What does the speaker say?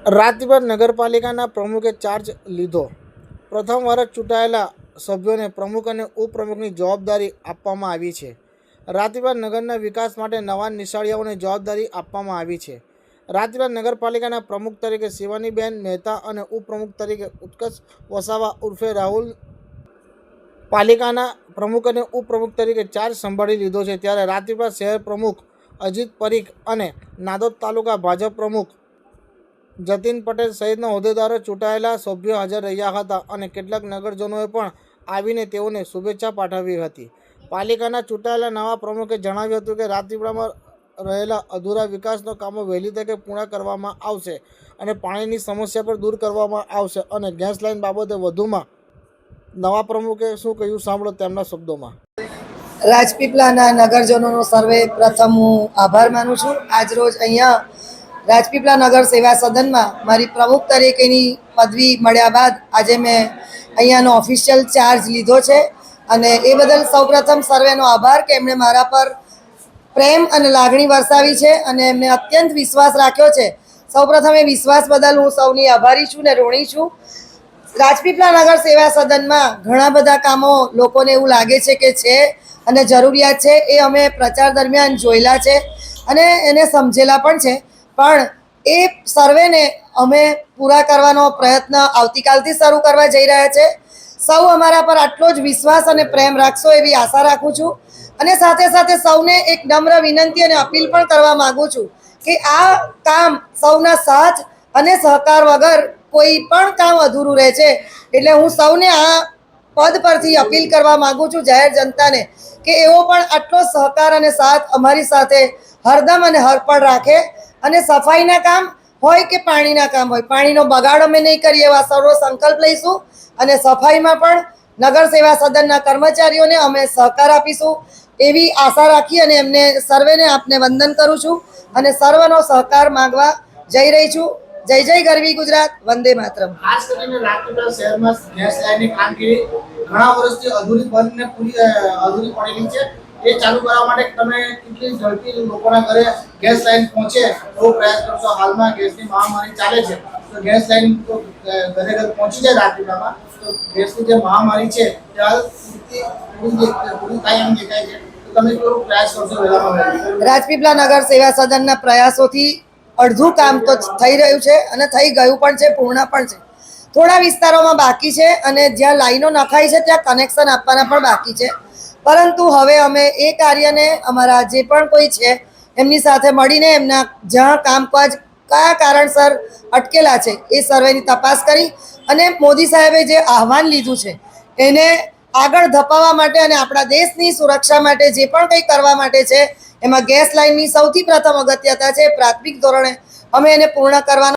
રાતભર નગરપાલિકાના પ્રમુખે ચાર્જ લીધો। પ્રથમ વર્ષ ચૂંટાયેલા સભ્યોને પ્રમુખ અને ઉપપ્રમુખની જવાબદારી આપવામાં આવી છે। રાતભર નગરના વિકાસ માટે નવા નિશાળીઓને જવાબદારી આપવામાં આવી છે। રાતભર નગરપાલિકાના પ્રમુખ તરીકે શિવાનીબેન મહેતા અને ઉપપ્રમુખ તરીકે ઉત્કર્ષ વસાવા ઉર્ફે રાહુલ પાલિકાના પ્રમુખ અને ઉપપ્રમુખ તરીકે ચાર્જ સંભાળી લીધો છે। ત્યારે રાતપીપળા શહેર પ્રમુખ અજીત પરીખ અને નાદોદ તાલુકા ભાજપ પ્રમુખ જતીન પટેલ સહિતના હોદ્દેદારો ચૂંટાયેલા સભ્યો હાજર રહ્યા હતા અને કેટલાક નગરજનોએ પણ આવીને તેઓને શુભેચ્છા પાઠવી હતી। પાલિકાના ચૂંટાયેલા નવા પ્રમુખે જણાવ્યું હતું કે રાતપીપળામાં રહેલા અધૂરા વિકાસના કામો વહેલી તકે પૂર્ણ કરવામાં આવશે અને પાણીની સમસ્યા પણ દૂર કરવામાં આવશે અને ગેસ લાઇન બાબતે વધુમાં નવા પ્રમુખે શું કહ્યું સાંભળો તેમના શબ્દોમાં। રાજપીપળાના નગરજનોનો સર્વે પ્રથમ હું આભાર માનું છું। આજરોજ અહીંયા રાજપીપળા નગર સેવા સદનમાં મારી પ્રમુખ તરીકેની પદવી મળ્યા બાદ આજે મેં અહીંયાનો ઓફિશિયલ ચાર્જ લીધો છે અને એ બદલ સૌપ્રથમ સર્વેનો આભાર કે એમણે મારા પર પ્રેમ અને લાગણી વરસાવી છે અને એમને અત્યંત વિશ્વાસ રાખ્યો છે। સૌપ્રથમ એ વિશ્વાસ બદલ હું સૌની આભારી છું ને ઋણી છું। રાજપીપળા નગર સેવા સદનમાં ઘણા બધા કામો લોકોને એવું લાગે છે કે છે અને જરૂરિયાત છે, એ અમે પ્રચાર દરમિયાન જોયેલા છે અને એને સમજેલા પણ છે, પણ એ સર્વેને અમે પૂરા કરવાનો પ્રયત્ન આવતીકાલથી શરૂ કરવા જઈ રહ્યા છે। સૌ અમારા પર આટલો જ વિશ્વાસ અને પ્રેમ રાખશો એવી આશા રાખું છું અને સાથે સાથે સૌને એક નમ્ર વિનંતી અને અપીલ પણ કરવા માગું છું કે આ કામ સૌના સાથ અને સહકાર વગર કોઈ પણ કામ અધૂરું રહે છે। એટલે હું સૌને આ પદ પરથી અપીલ કરવા માગું છું જાહેર જનતાને કે એવો પણ આટલો સહકાર અને સાથ અમારી સાથે હરદમ અને હરપળ રાખે અને સફાઈના કામ હોય કે પાણીના કામ હોય, પાણીનો બગાડ અમે નહીં કરીએ એવા સર્વ સંકલ્પ લઈશું અને સફાઈમાં પણ નગર સેવા સદનના કર્મચારીઓને અમે સહકાર આપીશું એવી આશા રાખી અને એમને સર્વેને આપને વંદન કરું છું અને સર્વનો સહકાર માંગવા જઈ રહી છું। જય જય ગરવી ગુજરાત, વંદે માતરમ। ખાસ કરીને રાજપીપળા શહેરમાં ગેસ લાઇનની કામગીરી ઘણા વર્ષથી અધૂરી બંધ ને અધૂરી પડેલી છે। એ ચાલુ કરવા માટે તમે કેટલી ઝડપી લોકોના ઘરે ગેસ લાઇન પહોંચે એવો પ્રયાસ કરશો? હાલમાં ગેસની મહામારી ચાલે છે તો ગેસ લાઇન તો ઘરે ઘરે પહોંચી જાય રાજપીપળામાં, તો ગેસની જે મહામારી છે તે હાલ પૂરી થાય એમ દેખાય છે, તો તમે કેવો પ્રયાસ કરશો વહેલામાં વહેલા? રાજપીપળા નગર સેવા સદનના પ્રયાસોથી અડધું કામ તો થઈ રહ્યું છે અને થઈ ગયું પણ છે, પૂર્ણ પણ છે। થોડા વિસ્તારોમાં બાકી છે અને જ્યાં લાઈનો નખાઈ છે ત્યાં કનેક્શન આપવાના પણ બાકી છે, પરંતુ હવે અમે એ કાર્યને અમારા જે પણ કોઈ છે એમની સાથે મળીને એમના જ્યાં કામકાજ કયા કારણસર અટકેલા છે એ સર્વેની તપાસ કરી અને મોદી સાહેબે જે આહવાન લીધું છે એને આગળ ધપાવવા માટે અને આપણા દેશની સુરક્ષા માટે જે પણ કંઈ કરવા માટે છે એમાં ગેસ લાઇનની સૌથી પ્રથમ અગત્યતા છે। પ્રાથમિક ધોરણે અમે એને પૂર્ણ કરવાનો